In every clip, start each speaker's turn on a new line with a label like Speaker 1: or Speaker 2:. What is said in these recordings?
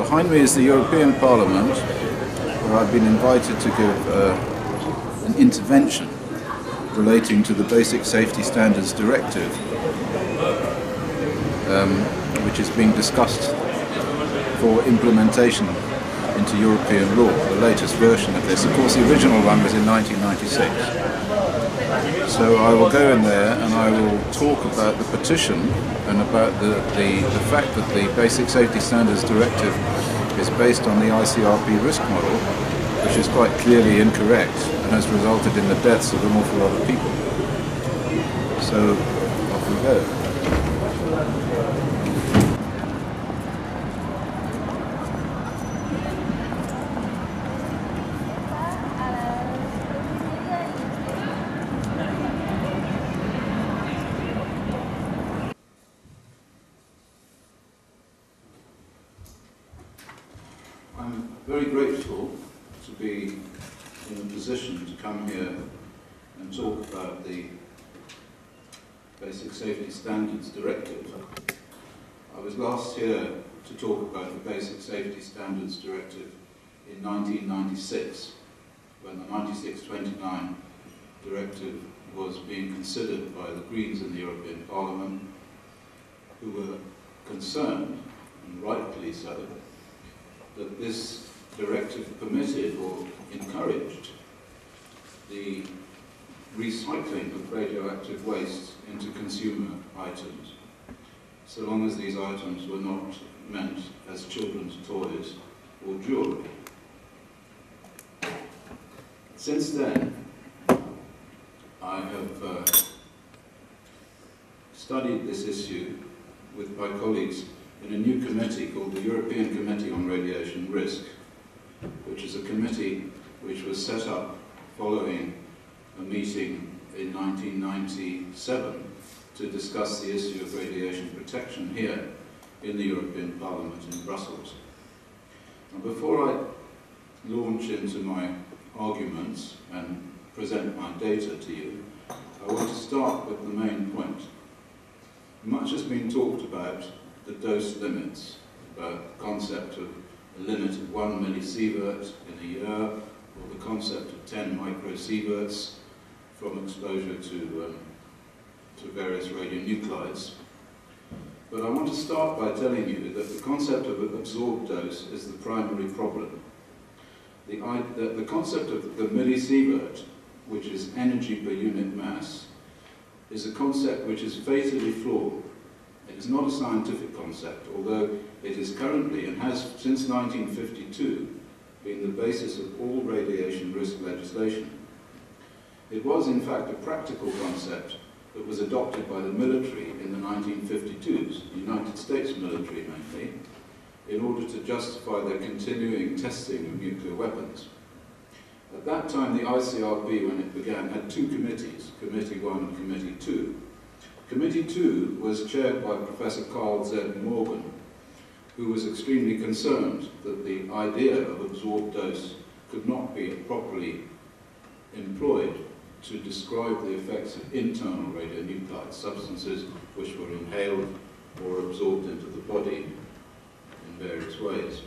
Speaker 1: Behind me is the European Parliament, where I've been invited to give an intervention relating to the Basic Safety Standards Directive, which is being discussed for implementation into European law, the latest version of this. Of course, the original one was in 1996. So I will go in there and I will talk about the petition and about the fact that the Basic Safety Standards Directive is based on the ICRP risk model, which is quite clearly incorrect and has resulted in the deaths of an awful lot of people. So off we go. I'm very grateful to be in a position to come here and talk about the Basic Safety Standards Directive. I was last here to talk about the Basic Safety Standards Directive in 1996, when the 96/29 directive was being considered by the Greens in the European Parliament, who were concerned, and rightly so, that this directive permitted or encouraged the recycling of radioactive waste into consumer items, so long as these items were not meant as children's toys or jewellery. Since then, I have studied this issue with my colleagues in a new committee called the European Committee on Radiation Risk, which is a committee which was set up following a meeting in 1997 to discuss the issue of radiation protection here in the European Parliament in Brussels. Now, before I launch into my arguments and present my data to you, I want to start with the main point. Much has been talked about the dose limits, about the concept of a limit of 1 millisievert in a year, or the concept of 10 microsieverts from exposure to various radionuclides. But I want to start by telling you that the concept of absorbed dose is the primary problem. The concept of the millisievert, which is energy per unit mass, is a concept which is fatally flawed. It is not a scientific concept, although it is currently, and has since 1952, been the basis of all radiation risk legislation. It was, in fact, a practical concept that was adopted by the military in the 1952s, the United States military mainly, in order to justify their continuing testing of nuclear weapons. At that time, the ICRP, when it began, had two committees, Committee 1 and Committee 2. Committee 2 was chaired by Professor Carl Z. Morgan, who was extremely concerned that the idea of absorbed dose could not be properly employed to describe the effects of internal radionuclides, substances which were inhaled or absorbed into the body in various ways.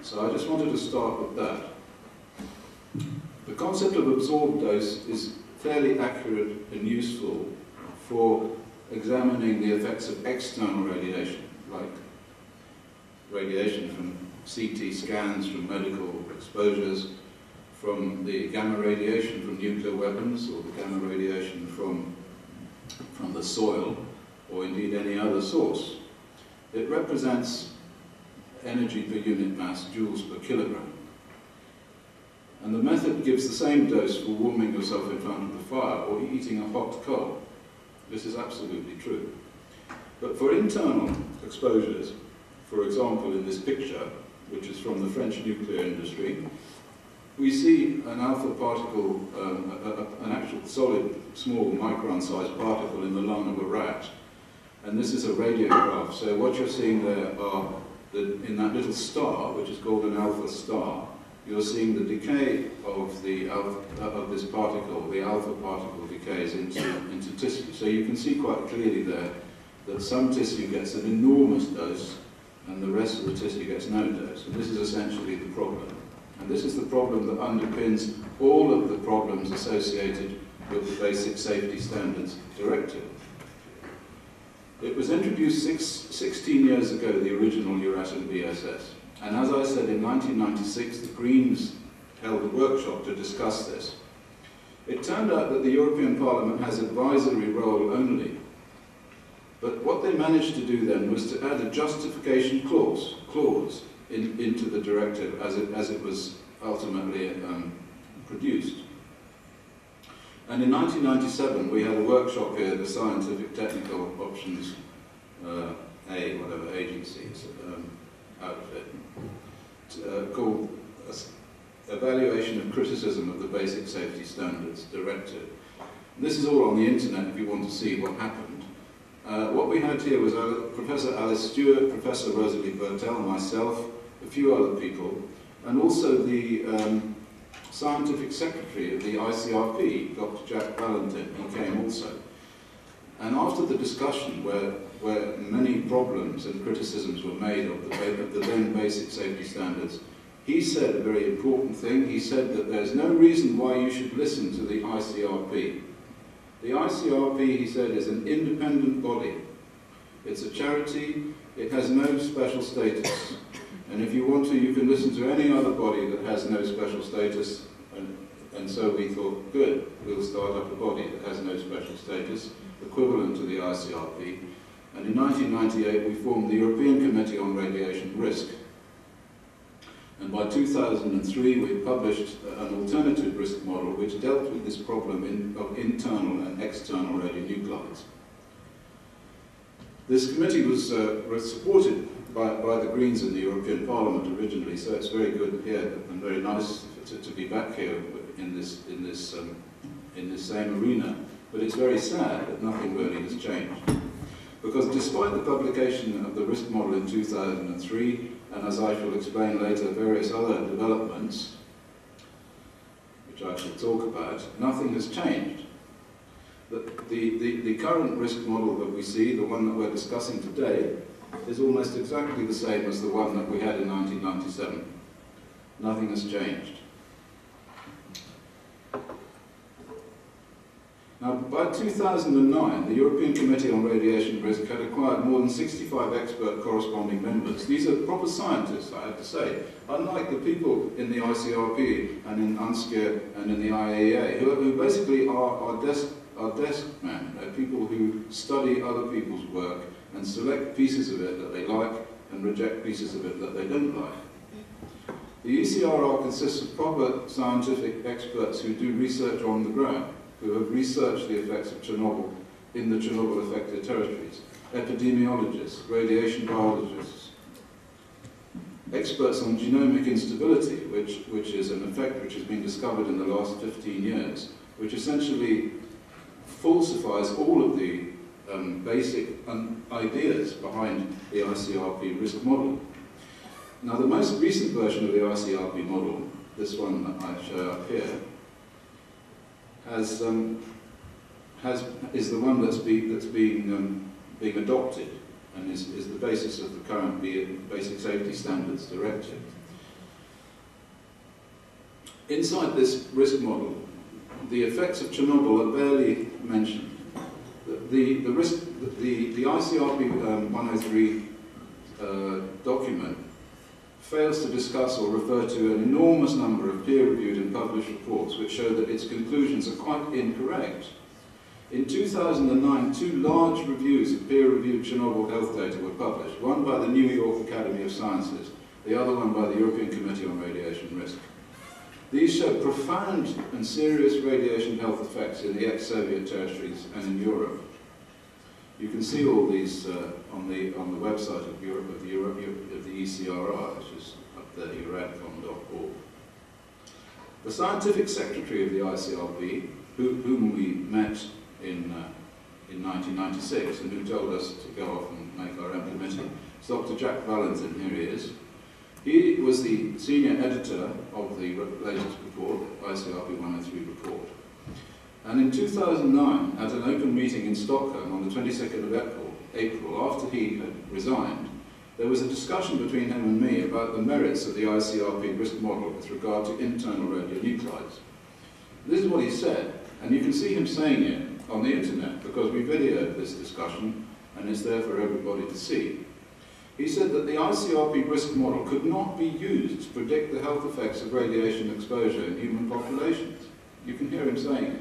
Speaker 1: So I just wanted to start with that. The concept of absorbed dose is fairly accurate and useful for examining the effects of external radiation, like radiation from CT scans, from medical exposures, from the gamma radiation from nuclear weapons, or the gamma radiation from the soil, or indeed any other source. It represents energy per unit mass, joules per kilogram. And the method gives the same dose for warming yourself in front of the fire or eating a hot coal. This is absolutely true. But for internal exposures, for example in this picture, which is from the French nuclear industry, we see an alpha particle, an actual solid, small, micron-sized particle in the lung of a rat. And this is a radiograph. So what you're seeing there are, in that little star, which is called an alpha star, you're seeing the decay of this particle, the alpha particle decays into tissue. So you can see quite clearly there that some tissue gets an enormous dose and the rest of the tissue gets no dose. And this is essentially the problem. And this is the problem that underpins all of the problems associated with the Basic Safety Standards Directive. It was introduced 16 years ago, the original Euratom BSS. And as I said, in 1996, the Greens held a workshop to discuss this. It turned out that the European Parliament has advisory role only. But what they managed to do then was to add a justification clause into the directive as it was ultimately produced. And in 1997 we had a workshop here, the Scientific Technical Options agencies outfit, called Evaluation of Criticism of the Basic Safety Standards Directive. And this is all on the internet if you want to see what happened. What we had here was Professor Alice Stewart, Professor Rosalie Bertel, myself, a few other people, and also the Scientific Secretary of the ICRP, Dr. Jack Valentin. He came also. And after the discussion, where many problems and criticisms were made of the then basic safety standards, he said a very important thing. He said that there's no reason why you should listen to the ICRP. The ICRP, he said, is an independent body. It's a charity. It has no special status. And if you want to, you can listen to any other body that has no special status. And so we thought, good, we'll start up a body that has no special status, equivalent to the ICRP. And in 1998, we formed the European Committee on Radiation Risk. And by 2003, we published an alternative risk model which dealt with this problem of internal and external radionuclides. This committee was supported by the Greens in the European Parliament originally, so it's very good here and very nice to be back here in this same arena. But it's very sad that nothing really has changed. Because despite the publication of the risk model in 2003, and as I shall explain later, various other developments, which I shall talk about, nothing has changed. The current risk model that we see, the one that we're discussing today, is almost exactly the same as the one that we had in 1997. Nothing has changed. Now, by 2009, the European Committee on Radiation Risk had acquired more than 65 expert corresponding members. These are proper scientists, I have to say, unlike the people in the ICRP and in UNSCEAR and in the IAEA, who basically are desk men. They're people who study other people's work and select pieces of it that they like and reject pieces of it that they don't like. The ECRR consists of proper scientific experts who do research on the ground, who have researched the effects of Chernobyl in the Chernobyl-affected territories, epidemiologists, radiation biologists, experts on genomic instability, which is an effect which has been discovered in the last 15 years, which essentially falsifies all of the basic ideas behind the ICRP risk model. Now, the most recent version of the ICRP model, this one that I show up here, is the one that's being adopted and is the basis of the current Basic Safety Standards Directive. Inside this risk model, the effects of Chernobyl are barely mentioned. The ICRP 103 document fails to discuss or refer to an enormous number of peer-reviewed and published reports which show that its conclusions are quite incorrect. In 2009, two large reviews of peer-reviewed Chernobyl health data were published, one by the New York Academy of Sciences, the other one by the European Committee on Radiation Risk. These show profound and serious radiation health effects in the ex-Soviet territories and in Europe. You can see all these on the website of the ECRR, which is up there, euradcom.org. The scientific secretary of the ICRP, whom we met in 1996 and who told us to go off and make our own committee, is Dr. Jack Valentin. Here he is. He was the senior editor of the latest report, ICRP 103 report. And in 2009, at an open meeting in Stockholm on the 22nd of April, after he had resigned, there was a discussion between him and me about the merits of the ICRP risk model with regard to internal radionuclides. This is what he said, and you can see him saying it on the internet because we videoed this discussion and it's there for everybody to see. He said that the ICRP risk model could not be used to predict the health effects of radiation exposure in human populations. You can hear him saying it.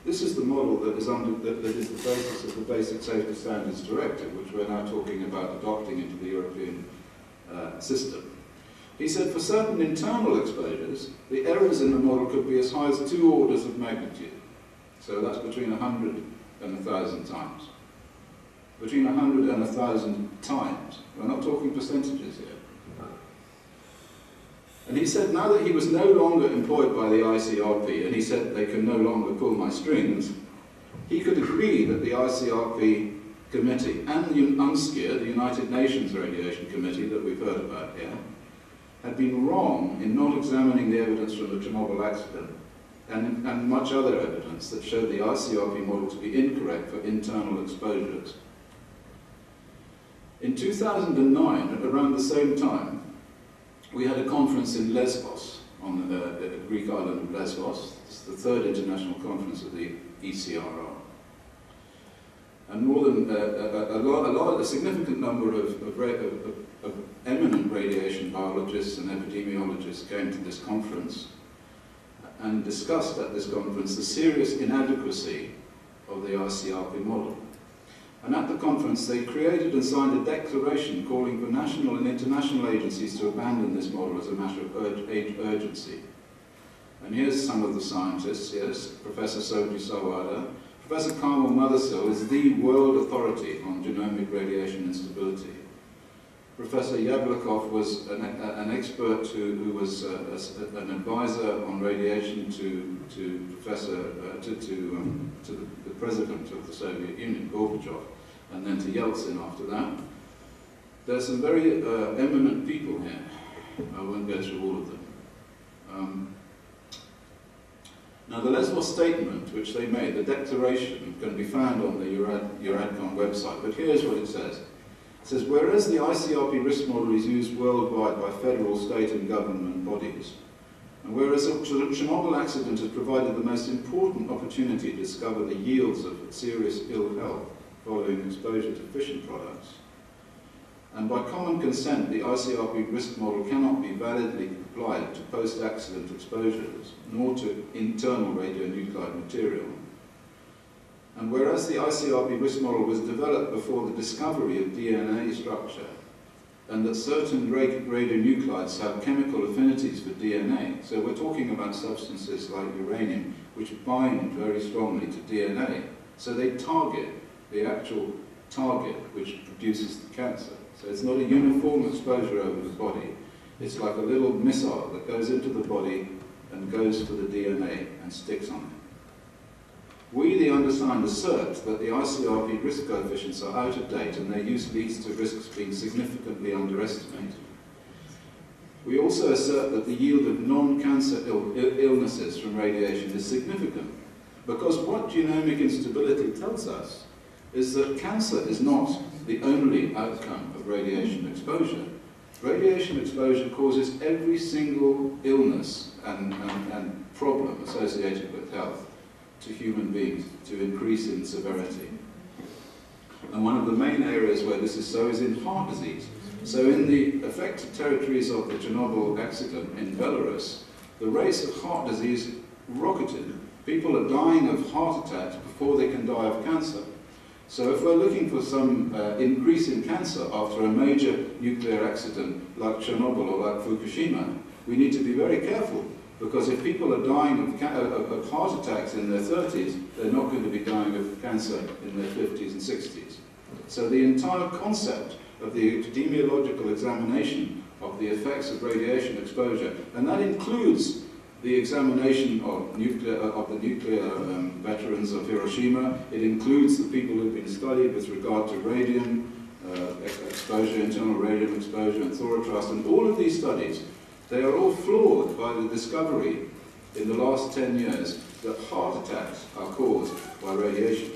Speaker 1: This is the model that is the basis of the Basic Safety Standards Directive, which we're now talking about adopting into the European system. He said for certain internal exposures, the errors in the model could be as high as 2 orders of magnitude. So that's between 100 and 1,000 times. Between 100 and 1,000 times. We're not talking percentages here. And he said now that he was no longer employed by the ICRP, and he said they can no longer pull my strings, he could agree that the ICRP committee and the UNSCEAR, the United Nations Radiation Committee that we've heard about here, had been wrong in not examining the evidence from the Chernobyl accident and much other evidence that showed the ICRP model to be incorrect for internal exposures. In 2009, at around the same time, we had a conference in Lesbos, on the Greek island of Lesbos. It's the 3rd international conference of the ECRR. And more than a significant number of eminent radiation biologists and epidemiologists came to this conference and discussed at this conference the serious inadequacy of the ICRP model. And at the conference, they created and signed a declaration calling for national and international agencies to abandon this model as a matter of urgency. And here's some of the scientists. Here's Professor Sophie Sawada. Professor Carmel Mothersill is the world authority on genomic radiation instability. Professor Yablokov was an expert who was an advisor on radiation to the president of the Soviet Union, Gorbachev, and then to Yeltsin after that. There's some very eminent people here. I won't go through all of them. Now the Lesbos statement, which they made, the declaration, can be found on the Euradcom website, but here's what it says. It says, whereas the ICRP risk model is used worldwide by federal, state and government bodies, and whereas the Chernobyl accident has provided the most important opportunity to discover the yields of serious ill health following exposure to fission products, and by common consent the ICRP risk model cannot be validly applied to post-accident exposures, nor to internal radionuclide material, and whereas the ICRP risk model was developed before the discovery of DNA structure, and that certain radionuclides have chemical affinities for DNA, so we're talking about substances like uranium, which bind very strongly to DNA, so they target the actual target which produces the cancer. So it's not a uniform exposure over the body, it's like a little missile that goes into the body and goes for the DNA and sticks on it. We, the undersigned, assert that the ICRP risk coefficients are out of date and their use leads to risks being significantly underestimated. We also assert that the yield of non-cancer illnesses from radiation is significant, because what genomic instability tells us is that cancer is not the only outcome of radiation exposure. Radiation exposure causes every single illness and problem associated with health to human beings to increase in severity. And one of the main areas where this is so is in heart disease. So in the affected territories of the Chernobyl accident in Belarus, the rates of heart disease rocketed. People are dying of heart attacks before they can die of cancer. So if we're looking for some increase in cancer after a major nuclear accident like Chernobyl or like Fukushima, we need to be very careful. Because if people are dying of heart attacks in their 30s, they're not going to be dying of cancer in their 50s and 60s. So the entire concept of the epidemiological examination of the effects of radiation exposure, and that includes the examination of the nuclear veterans of Hiroshima, it includes the people who've been studied with regard to radium exposure, internal radium exposure, and thoratrust, and all of these studies, they are all flawed by the discovery in the last 10 years that heart attacks are caused by radiation.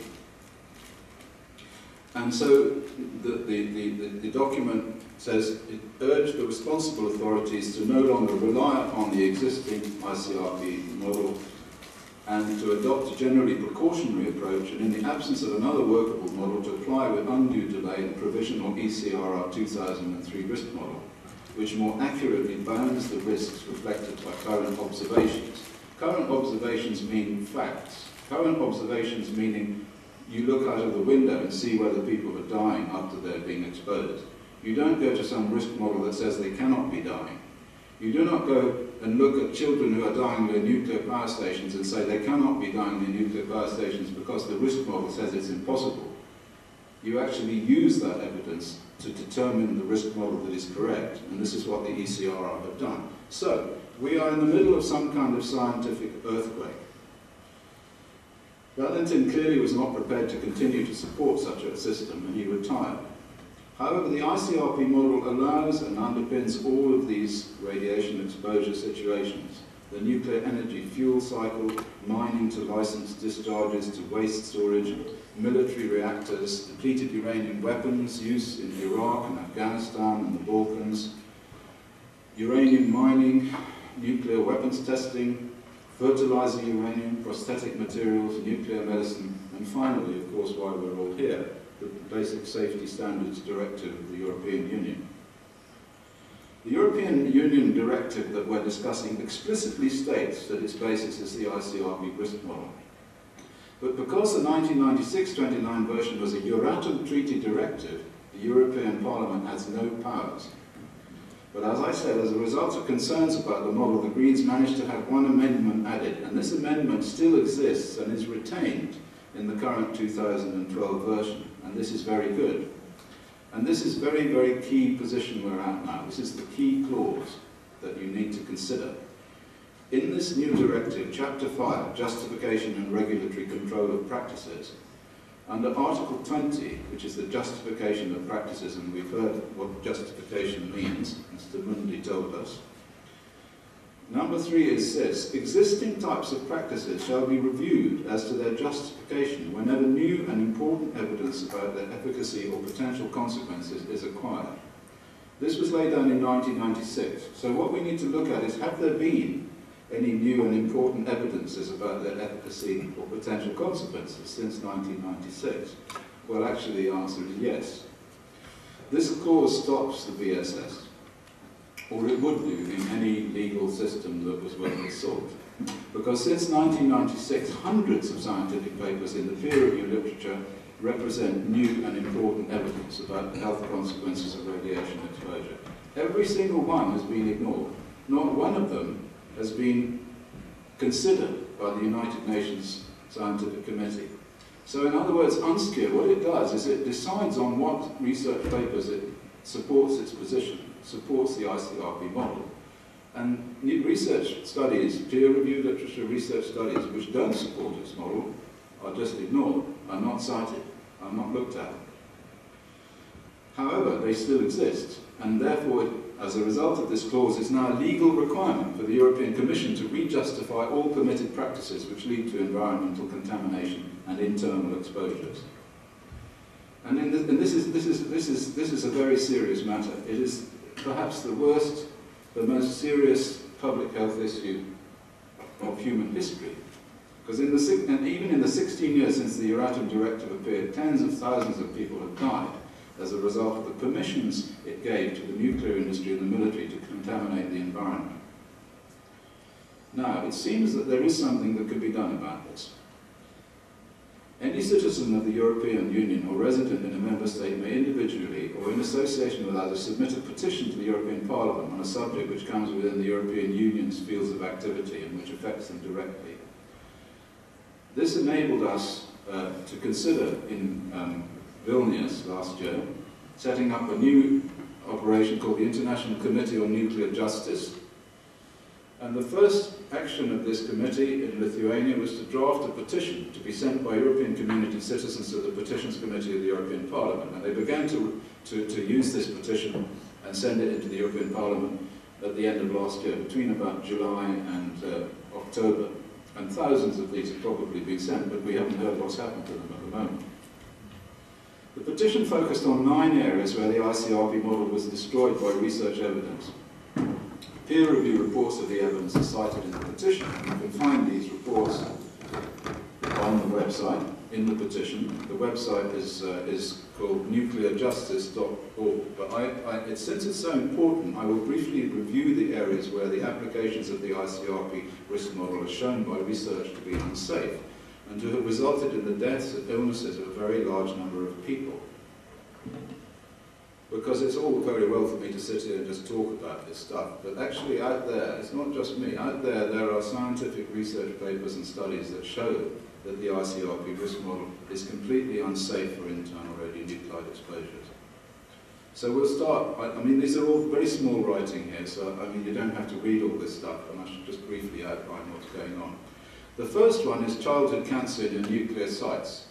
Speaker 1: And so the document says it urged the responsible authorities to no longer rely upon the existing ICRP model and to adopt a generally precautionary approach, and in the absence of another workable model, to apply with undue delay the provisional ECRR 2003 risk model, which more accurately bounds the risks reflected by current observations. Current observations mean facts. Current observations meaning you look out of the window and see whether people are dying after they're being exposed. You don't go to some risk model that says they cannot be dying. You do not go and look at children who are dying near nuclear power stations and say they cannot be dying near nuclear power stations because the risk model says it's impossible. You actually use that evidence to determine the risk model that is correct, and this is what the ECRR have done. So, we are in the middle of some kind of scientific earthquake. Valentin clearly was not prepared to continue to support such a system, and he retired. However, the ICRP model allows and underpins all of these radiation exposure situations. The nuclear energy fuel cycle, mining to licensed discharges to waste storage, military reactors, depleted uranium weapons, use in Iraq and Afghanistan and the Balkans, uranium mining, nuclear weapons testing, fertilizer uranium, prosthetic materials, nuclear medicine, and finally, of course, why we're all here, the Basic Safety Standards Directive of the European Union. The European Union directive that we're discussing explicitly states that its basis is the ICRP risk model. But because the 1996-29 version was a Euratom Treaty directive, the European Parliament has no powers. But as I said, as a result of concerns about the model, the Greens managed to have one amendment added, and this amendment still exists and is retained in the current 2012 version, and this is very good. And this is very, very key position we're at now. This is the key clause that you need to consider. In this new directive, Chapter 5, Justification and Regulatory Control of Practices, under Article 20, which is the justification of practices, and we've heard what justification means, Mr. Mundi told us. Number 3 is this: existing types of practices shall be reviewed as to their justification whenever new and important evidence about their efficacy or potential consequences is acquired. This was laid down in 1996, so what we need to look at is, have there been any new and important evidences about their efficacy or potential consequences since 1996? Well, actually the answer is yes. This clause stops the BSS, or it would do in any legal system that was worth its salt. Because since 1996, hundreds of scientific papers in the peer-reviewed literature represent new and important evidence about the health consequences of radiation exposure. Every single one has been ignored. Not one of them has been considered by the United Nations Scientific Committee. So in other words, UNSCIR, what it does is it decides on what research papers it supports its position, supports the ICRP model. And research studies, peer-reviewed literature research studies, which don't support its model, are just ignored, are not cited, are not looked at. However, they still exist, and therefore, as a result of this clause, it's now a legal requirement for the European Commission to re-justify all permitted practices which lead to environmental contamination and internal exposures. And this is a very serious matter. It is perhaps the worst, the most serious public health issue of human history. Because even in the 16 years since the Euratom Directive appeared, tens of thousands of people have died as a result of the permissions it gave to the nuclear industry and the military to contaminate the environment. Now, it seems that there is something that could be done about this. Any citizen of the European Union or resident in a member state may individually or in association with others submit a petition to the European Parliament on a subject which comes within the European Union's fields of activity and which affects them directly. This enabled us to consider in Vilnius last year setting up a new operation called the International Committee on Nuclear Justice. And the first action of this committee in Lithuania was to draft a petition to be sent by European Community citizens to the Petitions Committee of the European Parliament. And they began to use this petition and send it into the European Parliament at the end of last year, between about July and October. And thousands of these have probably been sent, but we haven't heard what's happened to them at the moment. The petition focused on 9 areas where the ICRP model was destroyed by research evidence. Peer review reports of the evidence are cited in the petition. You can find these reports on the website in the petition. The website is called nuclearjustice.org. But since it's so important, I will briefly review the areas where the applications of the ICRP risk model are shown by research to be unsafe and to have resulted in the deaths and illnesses of a very large number of people. Because it's all very well for me to sit here and just talk about this stuff, but actually out there, it's not just me, out there are scientific research papers and studies that show that the ICRP risk model is completely unsafe for internal radionuclide exposures. So we'll start, I mean these are all very small writing here, so I mean you don't have to read all this stuff, and I should just briefly outline what's going on. The first one is childhood cancer in nuclear sites.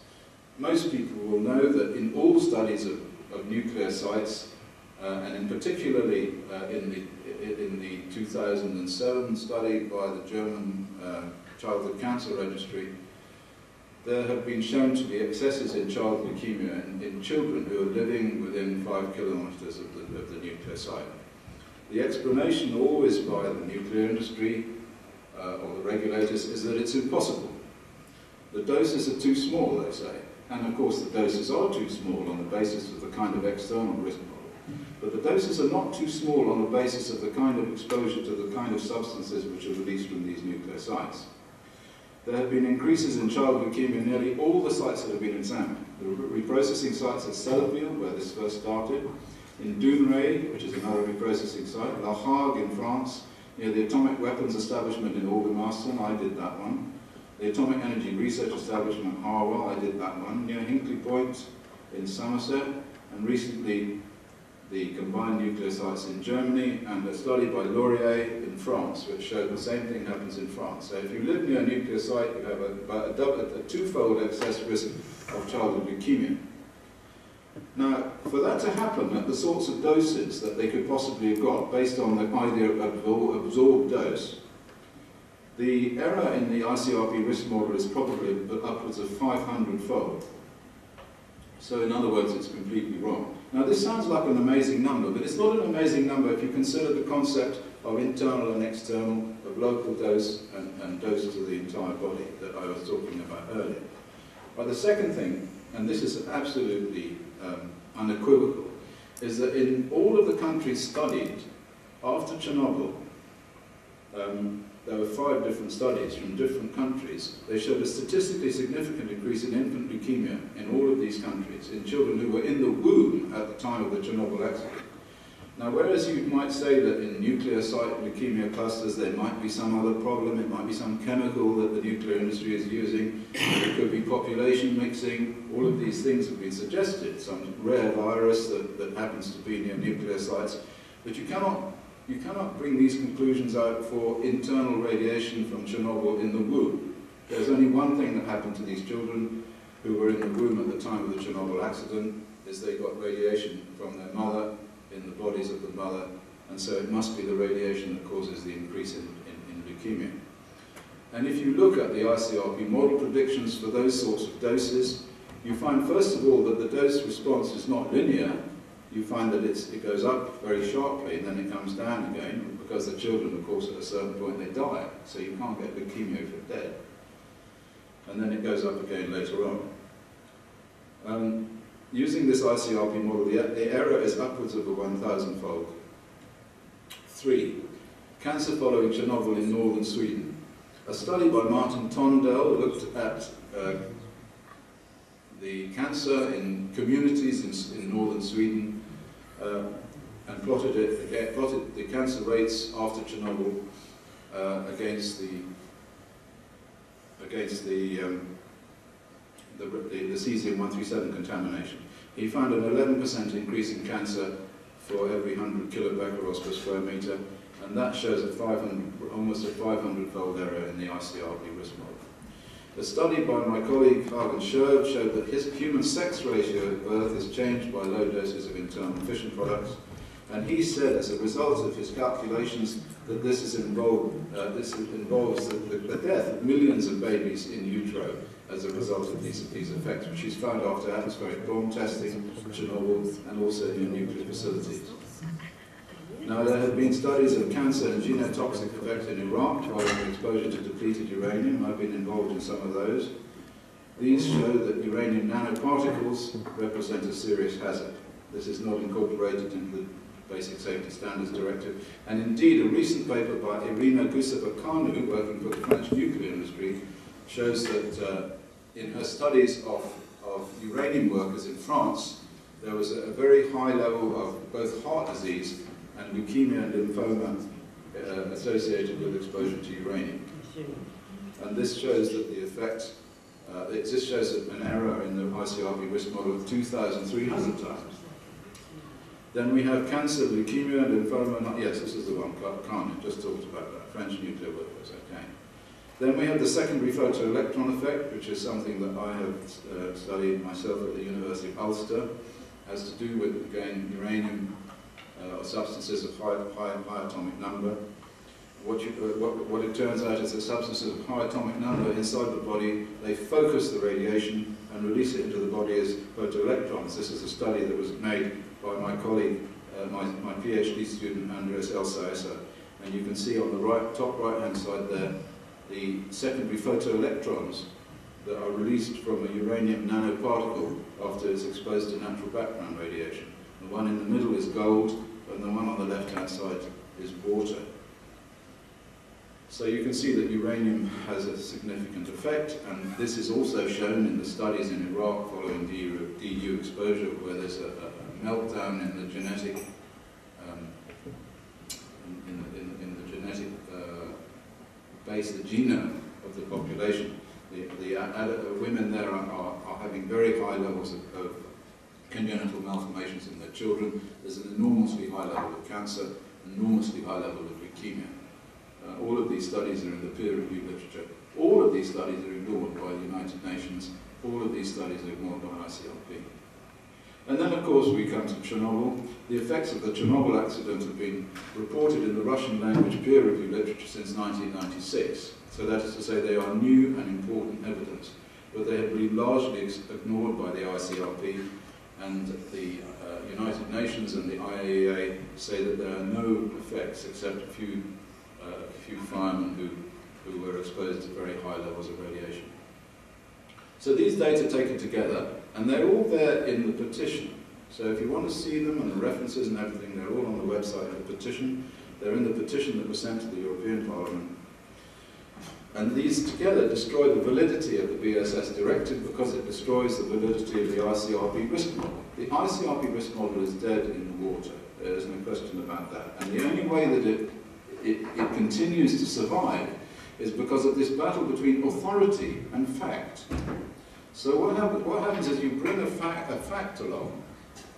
Speaker 1: Most people will know that in all studies of nuclear sites, and in particularly in the 2007 study by the German Childhood Cancer Registry, there have been shown to be excesses in child leukemia in children who are living within 5 kilometers of the nuclear site. The explanation always by the nuclear industry or the regulators is that it's impossible. The doses are too small, they say. And of course the doses are too small on the basis of the kind of external risk model. But the doses are not too small on the basis of the kind of exposure to the kind of substances which are released from these nuclear sites. There have been increases in child leukemia in nearly all the sites that have been examined. The reprocessing sites at Sellafield, where this first started, in Dunray, which is another reprocessing site, La Hague in France, near the Atomic Weapons Establishment in Aldermaston, I did that one. The Atomic Energy Research Establishment, Harwell, I did that one. Near Hinkley Point in Somerset, and recently the combined nuclear sites in Germany, and a study by Laurier in France, which showed the same thing happens in France. So if you live near a nuclear site, you have about a twofold excess risk of childhood leukemia. Now, for that to happen at the sorts of doses that they could possibly have got, based on the idea of absorbed dose, the error in the ICRP risk model is probably upwards of 500-fold. So in other words, it's completely wrong. Now this sounds like an amazing number, but it's not an amazing number if you consider the concept of internal and external, of local dose and dose to the entire body that I was talking about earlier. But the second thing, and this is absolutely unequivocal, is that in all of the countries studied after Chernobyl, there were 5 different studies from different countries. They showed a statistically significant increase in infant leukemia in all of these countries, in children who were in the womb at the time of the Chernobyl accident. Now, whereas you might say that in nuclear site leukemia clusters there might be some other problem, it might be some chemical that the nuclear industry is using, it could be population mixing, all of these things have been suggested, some rare virus that happens to be near nuclear sites, but you cannot bring these conclusions out for internal radiation from Chernobyl in the womb. There's only one thing that happened to these children who were in the womb at the time of the Chernobyl accident, is they got radiation from their mother, in the bodies of the mother, and so it must be the radiation that causes the increase in leukemia. And if you look at the ICRP model predictions for those sorts of doses, you find first of all that the dose response is not linear. You find that it goes up very sharply and then it comes down again, because the children, of course, at a certain point they die, so you can't get leukemia if you're dead. And then it goes up again later on. Using this ICRP model, the error is upwards of a 1,000-fold. 3. Cancer following Chernobyl in northern Sweden. A study by Martin Tondell looked at the cancer in communities in northern Sweden and plotted the cancer rates after Chernobyl against the cesium-137 contamination. He found an 11% increase in cancer for every 100 kilobecquerels per square meter, and that shows almost a 500-fold error in the ICRP risk model. A study by my colleague Hagen Scherb showed that his human sex ratio at birth is changed by low doses of internal fission products, and he said as a result of his calculations that this involves the death of millions of babies in utero as a result of these effects, which is found after atmospheric bomb testing, Chernobyl, and also in nuclear facilities. Now, there have been studies of cancer and genotoxic effects in Iraq following exposure to depleted uranium. I've been involved in some of those. These show that uranium nanoparticles represent a serious hazard. This is not incorporated into the Basic Safety Standards Directive. And indeed, a recent paper by Irina Guseva-Kanu, working for the French nuclear industry, shows that in her studies of uranium workers in France, there was a very high level of both heart disease and leukemia and lymphoma associated with exposure to uranium. And this shows that the effect, this shows an error in the ICRP risk model of 2,300 times. Then we have cancer, leukemia, and lymphoma. Yes, this is the one, Khan just talked about that, French nuclear workers, okay. Then we have the secondary photoelectron effect, which is something that I have studied myself at the University of Ulster. Has to do with, again, uranium or substances of high atomic number. What it turns out is that substances of high atomic number inside the body, they focus the radiation and release it into the body as photoelectrons. This is a study that was made by my colleague, my PhD student, Andreas Elsaesser. And you can see on the top right-hand side there, the secondary photoelectrons that are released from a uranium nanoparticle after it's exposed to natural background radiation. The one in the middle is gold, and the one on the left-hand side is water. So you can see that uranium has a significant effect, and this is also shown in the studies in Iraq following DU exposure, where there's a meltdown in the genetic base, the genome of the population. The women there are having very high levels of congenital malformations in their children. There's an enormously high level of cancer, enormously high level of leukemia. All of these studies are in the peer-reviewed literature. All of these studies are ignored by the United Nations. All of these studies are ignored by ICRP. And then, of course, we come to Chernobyl. The effects of the Chernobyl accident have been reported in the Russian language peer-reviewed literature since 1996. So that is to say, they are new and important evidence, but they have been largely ignored by the ICRP, and the United Nations and the IAEA say that there are no effects except a few firemen who were exposed to very high levels of radiation. So these data taken together, and they're all there in the petition. So if you want to see them and the references and everything, they're all on the website of the petition. They're in the petition that was sent to the European Parliament. And these together destroy the validity of the BSS directive because it destroys the validity of the ICRP risk model. The ICRP risk model is dead in the water. There's no question about that. And the only way that it continues to survive is because of this battle between authority and fact. So what happens is you bring a fact along,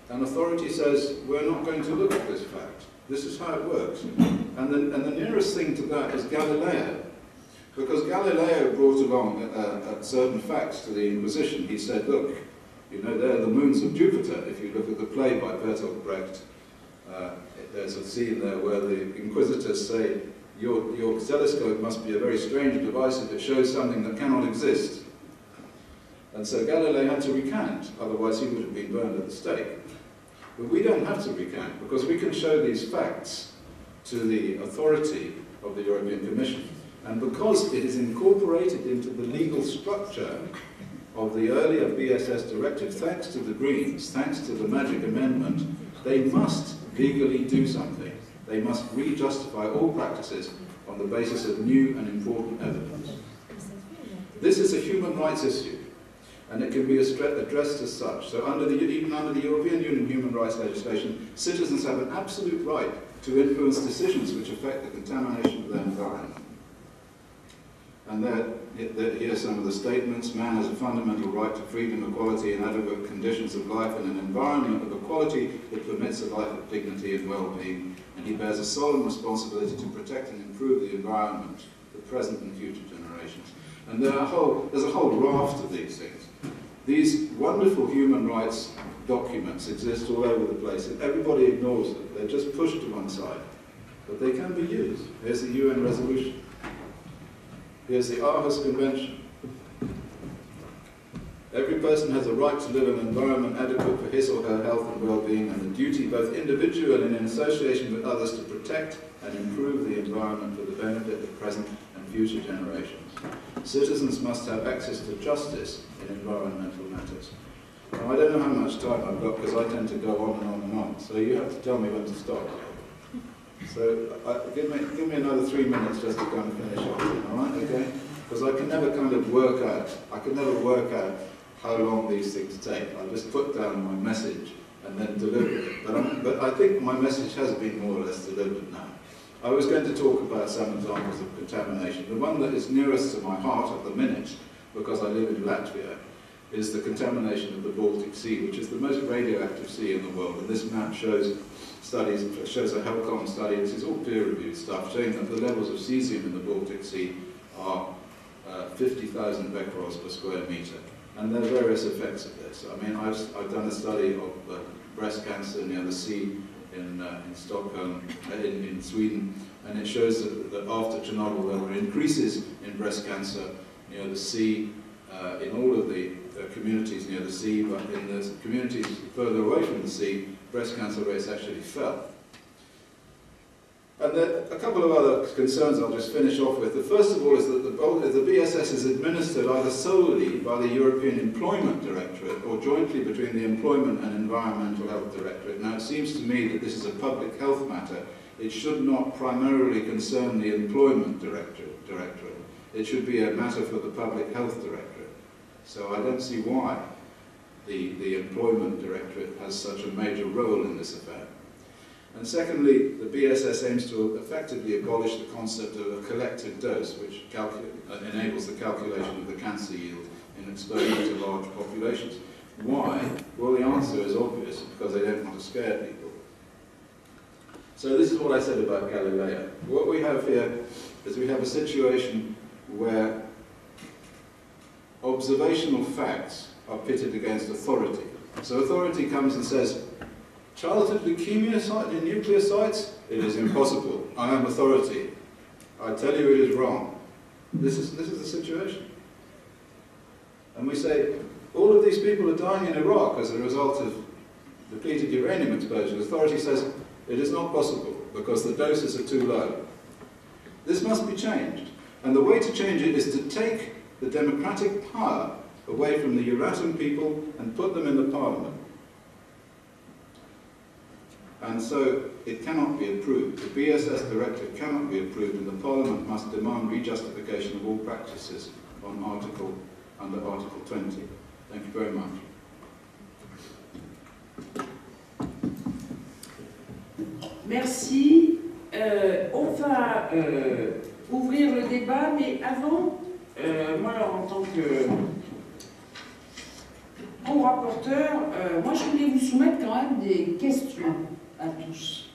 Speaker 1: and authority says, we're not going to look at this fact. This is how it works. And the nearest thing to that is Galileo. Because Galileo brought along certain facts to the Inquisition. He said, look, you know, they're the moons of Jupiter. If you look at the play by Bertolt Brecht, there's a scene there where the Inquisitors say, your telescope must be a very strange device if it shows something that cannot exist. And so Galileo had to recant, otherwise he would have been burned at the stake. But we don't have to recant, because we can show these facts to the authority of the European Commission. And because it is incorporated into the legal structure of the earlier BSS directive, thanks to the Greens, thanks to the Magic Amendment, they must legally do something. They must re-justify all practices on the basis of new and important evidence. This is a human rights issue, and it can be addressed as such. So even under the European Union human rights legislation, citizens have an absolute right to influence decisions which affect the contamination of their environment. And here are some of the statements. Man has a fundamental right to freedom, equality, and adequate conditions of life in an environment of equality that permits a life of dignity and well-being. And he bears a solemn responsibility to protect and improve the environment for present and future generations. And there's a whole raft of these things. These wonderful human rights documents exist all over the place, and everybody ignores them. They're just pushed to one side. But they can be used. Here's the UN resolution. Here's the Aarhus Convention. Every person has a right to live in an environment adequate for his or her health and well-being, and the duty, both individual and in association with others, to protect and improve the environment for the benefit of present and future generations. Citizens must have access to justice in environmental matters. Now, I don't know how much time I've got because I tend to go on and on and on, so you have to tell me when to stop. So give me another 3 minutes just to kind of finish off, all right, okay? Because I can never kind of work out how long these things take. I just put down my message and then deliver it. But I think my message has been more or less delivered now. I was going to talk about some examples of contamination. The one that is nearest to my heart at the minute, because I live in Latvia, is the contamination of the Baltic Sea, which is the most radioactive sea in the world. And this map shows studies, shows a HELCOM study, this is all peer-reviewed stuff, showing that the levels of cesium in the Baltic Sea are 50,000 becquerels per square metre. And there are various effects of this. I mean, I've done a study of breast cancer near the sea in Stockholm, in Sweden, and it shows that after Chernobyl there were increases in breast cancer near the sea, in all of the communities near the sea, but in the communities further away from the sea, breast cancer rates actually fell. And there are a couple of other concerns I'll just finish off with. The first of all is that the BSS is administered either solely by the European Employment Directorate or jointly between the Employment and Environmental Health Directorate. Now, it seems to me that this is a public health matter. It should not primarily concern the Employment Directorate. It should be a matter for the Public Health Directorate. So I don't see why the Employment Directorate has such a major role in this affair. And secondly, the BSS aims to effectively abolish the concept of a collective dose, which enables the calculation of the cancer yield in exposure to large populations. Why? Well, the answer is obvious, because they don't want to scare people. So this is what I said about Galileo. What we have here is we have a situation where observational facts are pitted against authority. So authority comes and says, childhood leukemia in nuclear sites? It is impossible. I am authority. I tell you it is wrong. This is the situation. And we say, all of these people are dying in Iraq as a result of depleted uranium exposure. Authority says, it is not possible because the doses are too low. This must be changed. And the way to change it is to take the democratic power away from the Euratom people and put them in the parliament. And so it cannot be approved. The BSS directive cannot be approved, and the Parliament must demand rejustification of all practices under Article 20. Thank you very much.
Speaker 2: Merci. On va ouvrir le débat, mais avant, moi alors, en tant que co-rapporteur, moi je voulais vous soumettre quand même des questions à tous.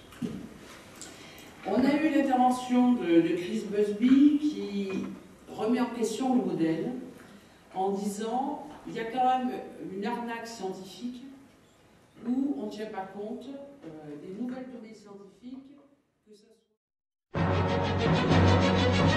Speaker 2: On a eu l'intervention de Chris Busby qui remet en question le modèle en disant il y a quand même une arnaque scientifique où on ne tient pas compte des nouvelles données scientifiques, que ça soit...